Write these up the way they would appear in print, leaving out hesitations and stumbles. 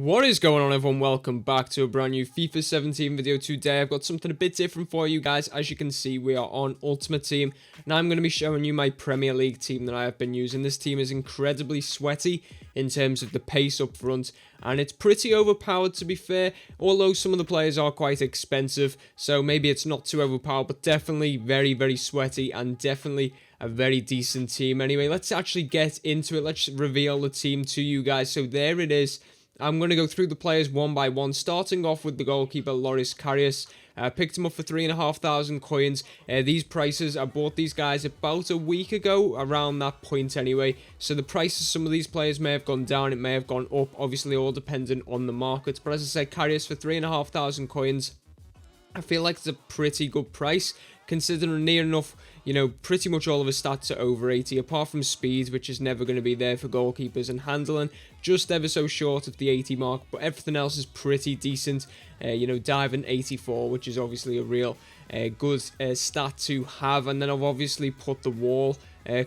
What is going on, everyone? Welcome back to a brand new FIFA 17 video. Today I've got something a bit different for you guys. As you can see, we are on Ultimate Team. Now I'm going to be showing you my Premier League team that I have been using. This team is incredibly sweaty in terms of the pace up front, and it's pretty overpowered, to be fair, although some of the players are quite expensive, so maybe it's not too overpowered, but definitely very sweaty and definitely a very decent team. Anyway, let's actually get into it. Let's reveal the team to you guys. So there it is. I'm going to go through the players one by one, starting off with the goalkeeper, Loris Karius. Picked him up for 3,500 coins. These prices, I bought these guys about a week ago, around that point anyway. So the prices of some of these players may have gone down, it may have gone up, obviously all dependent on the market. But as I said, Karius for 3,500 coins. I feel like it's a pretty good price, considering near enough, pretty much all of his stats are over 80, apart from speed, which is never going to be there for goalkeepers, and handling, just ever so short of the 80 mark, but everything else is pretty decent. Diving 84, which is obviously a real good stat to have, and then I've obviously put the wall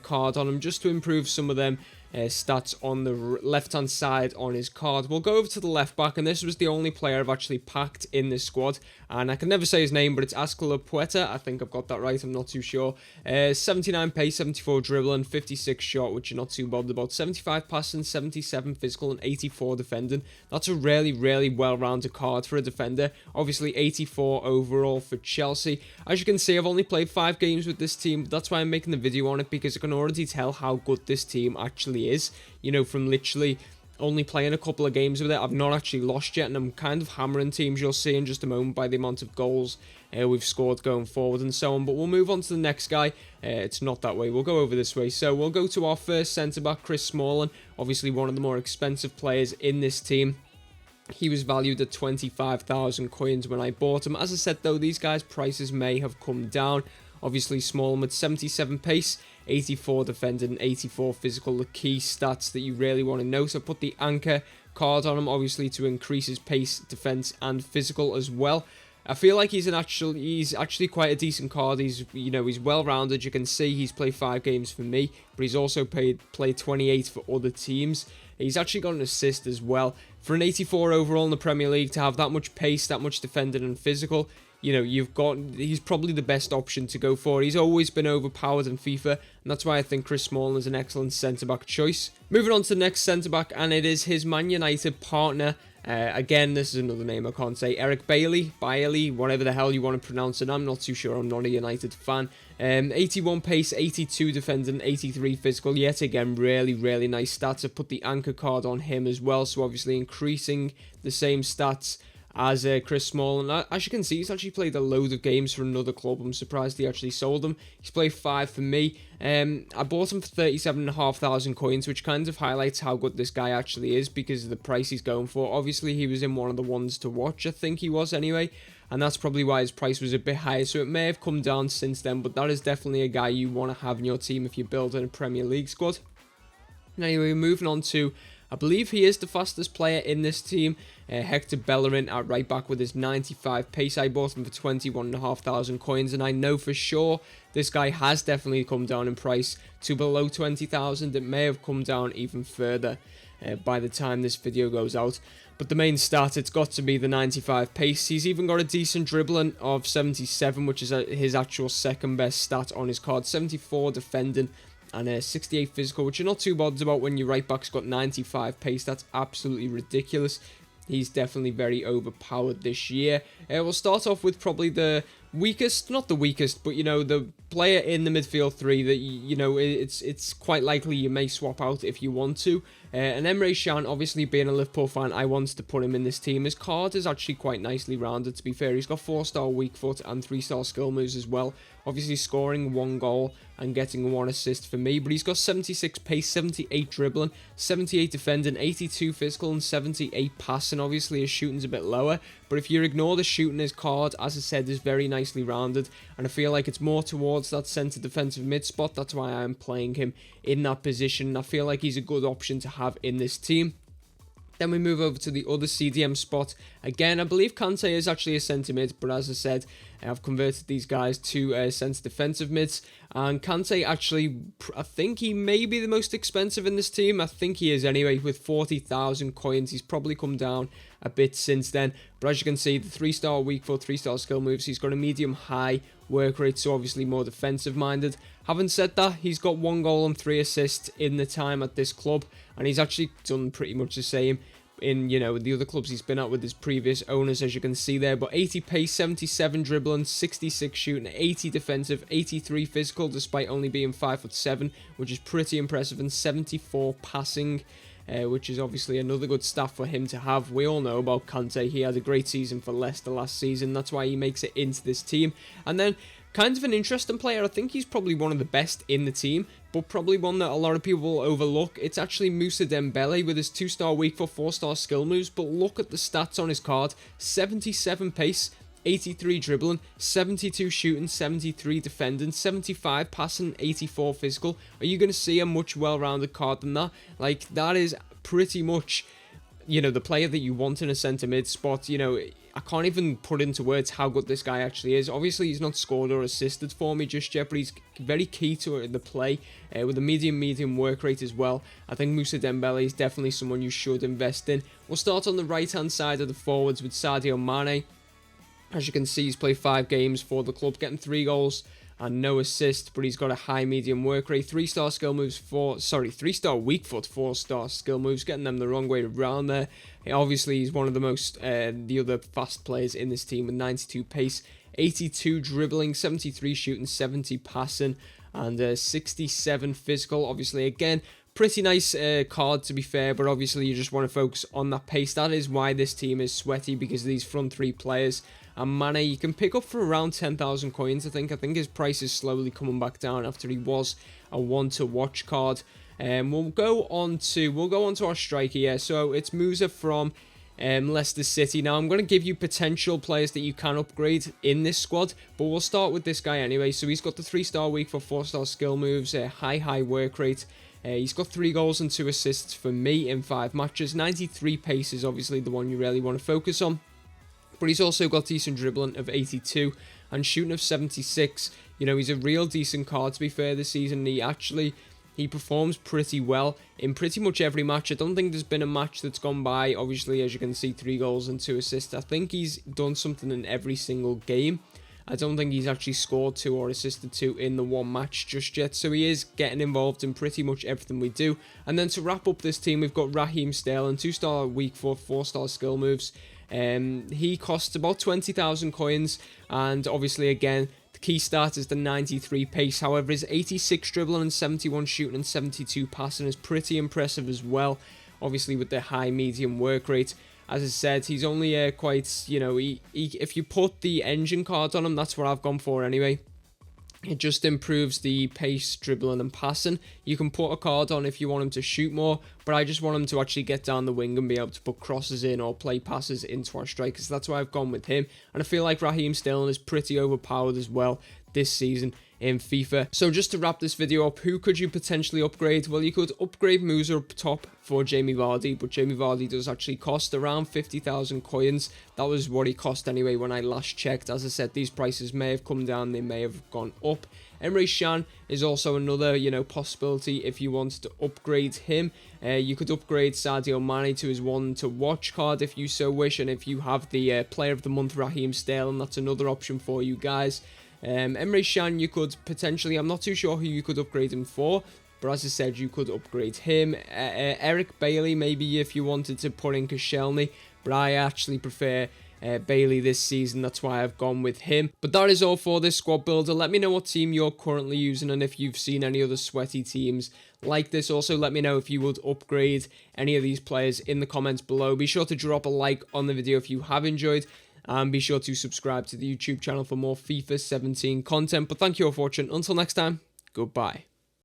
card on him just to improve some of them stats on the left-hand side on his card. We'll go over to the left-back, and this was the only player I've actually packed in this squad, and I can never say his name, but it's N'golo Kante. I think I've got that right, I'm not too sure. 79 pace, 74 dribbling, 56 shot, which you're not too bothered about, 75 passing, 77 physical, and 84 defending. That's a really well-rounded card for a defender. Obviously 84 overall for Chelsea. As you can see, I've only played 5 games with this team, but that's why I'm making the video on it, because I can already tell how good this team actually is, from literally only playing a couple of games with it. I've not actually lost yet, and I'm kind of hammering teams, you'll see in just a moment by the amount of goals we've scored going forward and so on. But we'll move on to the next guy. It's not that way, we'll go over this way. So we'll go to our first centre-back, Chris Smalling, obviously one of the more expensive players in this team. He was valued at 25,000 coins when I bought him. As I said though, these guys' prices may have come down. Obviously Smalling with 77 pace, 84 defending, 84 physical, the key stats that you really want to know. So I put the anchor card on him, obviously to increase his pace, defense, and physical as well. I feel like he's actually quite a decent card. He's well-rounded. You can see he's played 5 games for me, but he's also played 28 for other teams. He's actually got an assist as well. For an 84 overall in the Premier League, to have that much pace, that much defending and physical, he's probably the best option to go for. He's always been overpowered in FIFA, and that's why I think Chris Smalling is an excellent centre-back choice. Moving on to the next centre-back, and it is his Man United partner. Again, this is another name I can't say. Eric Bailey, whatever the hell you want to pronounce it. I'm not too sure. I'm not a United fan. 81 pace, 82 defending, 83 physical. Yet again, really nice stats. I put the anchor card on him as well, so obviously increasing the same stats as Chris Smalling. As you can see, he's actually played a load of games for another club. I'm surprised he actually sold them. He's played 5 for me. I bought him for 37,500 coins, which kind of highlights how good this guy actually is because of the price he's going for. Obviously, he was in one of the ones to watch, I think he was anyway, and that's probably why his price was a bit higher, so it may have come down since then, but that is definitely a guy you want to have in your team if you're building a Premier League squad. Anyway, moving on to, I believe he is the fastest player in this team, Hector Bellerin at right back with his 95 pace. I bought him for 21,500 coins, and I know for sure this guy has definitely come down in price to below 20,000. It may have come down even further by the time this video goes out. But the main stat, it's got to be the 95 pace. He's even got a decent dribbling of 77, which is his actual second best stat on his card. 74 defending, and 68 physical, which you're not too bothered about when your right back's got 95 pace. That's absolutely ridiculous. He's definitely very overpowered this year. We'll start off with probably the weakest, not the weakest, but the player in the midfield 3 that it's quite likely you may swap out if you want to. And Emre Can, obviously being a Liverpool fan, I wanted to put him in this team. His card is actually quite nicely rounded, to be fair. He's got 4-star weak foot and 3-star skill moves as well. Obviously scoring 1 goal and getting 1 assist for me. But he's got 76 pace, 78 dribbling, 78 defending, 82 physical, and 78 passing. Obviously his shooting's a bit lower, but if you ignore the shooting, his card, as I said, is very nicely rounded, and I feel like it's more towards that centre defensive mid spot. That's why I'm playing him in that position. I feel like he's a good option to have in this team. Then we move over to the other CDM spot. Again, I believe Kante is actually a centre mid, but as I said, I've converted these guys to centre defensive mids. And Kante actually, I think he may be the most expensive in this team. I think he is anyway, with 40,000 coins. He's probably come down a bit since then. But as you can see, the 3-star weak foot, 3-star skill moves. He's got a medium-high work rate, so obviously more defensive-minded. Having said that, he's got 1 goal and 3 assists in the time at this club. And he's actually done pretty much the same in, the other clubs he's been at with his previous owners, as you can see there. But 80 pace, 77 dribbling, 66 shooting, 80 defensive, 83 physical, despite only being 5'7", which is pretty impressive, and 74 passing, which is obviously another good stat for him to have. We all know about Kante. He had a great season for Leicester last season. That's why he makes it into this team. And then, kind of an interesting player. I think he's probably one of the best in the team, but probably one that a lot of people overlook. It's actually Moussa Dembele with his 2-star weak foot, 4-star skill moves. But look at the stats on his card. 77 pace, 83 dribbling, 72 shooting, 73 defending, 75 passing, 84 physical. Are you going to see a much well-rounded card than that? Like, that is pretty much, the player that you want in a centre mid spot. I can't even put into words how good this guy actually is. Obviously, he's not scored or assisted for me just yet, but he's very key to the play with a medium work rate as well. I think Moussa Dembele is definitely someone you should invest in. We'll start on the right-hand side of the forwards with Sadio Mane. As you can see, he's played 5 games for the club, getting 3 goals and no assist, but he's got a high medium work rate. 3-star skill moves, 3-star weak foot, 4-star skill moves, getting them the wrong way around there. Obviously, he's one of the most, the other fast players in this team with 92 pace, 82 dribbling, 73 shooting, 70 passing, and 67 physical. Obviously, again, pretty nice card to be fair, but obviously you just want to focus on that pace. That is why this team is sweaty, because of these front 3 players. And Mane, you can pick up for around 10,000 coins, I think. I think his price is slowly coming back down after he was a one-to-watch card. We'll go on to our striker here. So it's Moussa from Leicester City. Now, I'm going to give you potential players that you can upgrade in this squad, but we'll start with this guy anyway. So he's got the 3-star weak for 4-star skill moves, high work rate. He's got 3 goals and 2 assists for me in 5 matches. 93 pace is obviously the one you really want to focus on. But he's also got decent dribbling of 82 and shooting of 76. He's a real decent card to be fair this season. He performs pretty well in pretty much every match. I don't think there's been a match that's gone by. Obviously, as you can see, 3 goals and 2 assists. I think he's done something in every single game. I don't think he's actually scored 2 or assisted 2 in the one match just yet. So he is getting involved in pretty much everything we do. And then to wrap up this team, we've got Raheem, 2-star weak foot, 4-star skill moves. He costs about 20,000 coins, and obviously again the key stat is the 93 pace. However, his 86 dribbling and 71 shooting and 72 passing is pretty impressive as well, obviously with the high medium work rate. As I said, he's only quite, if you put the engine card on him, that's what I've gone for anyway. It just improves the pace, dribbling and passing. You can put a card on if you want him to shoot more, but I just want him to actually get down the wing and be able to put crosses in or play passes into our strikers. That's why I've gone with him. And I feel like Raheem Sterling is pretty overpowered as well this season in FIFA. So just to wrap this video up, who could you potentially upgrade? Well, you could upgrade Moussa up top for Jamie Vardy, but Jamie Vardy does actually cost around 50,000 coins. That was what he cost anyway when I last checked. As I said, these prices may have come down, they may have gone up. Emre Can is also another, possibility if you wanted to upgrade him. You could upgrade Sadio Mane to his one-to-watch card if you so wish, and if you have the Player of the Month Raheem Sterling, that's another option for you guys. Emre Can, you could potentially, I'm not too sure who you could upgrade him for, but as I said, you could upgrade him. Eric Bailey, maybe if you wanted to put in Koscielny, but I actually prefer Bailey this season. That's why I've gone with him. But that is all for this squad builder. Let me know what team you're currently using and if you've seen any other sweaty teams like this. Also, let me know if you would upgrade any of these players in the comments below. Be sure to drop a like on the video if you have enjoyed. And be sure to subscribe to the YouTube channel for more FIFA 17 content. But thank you all for watching. Until next time, goodbye.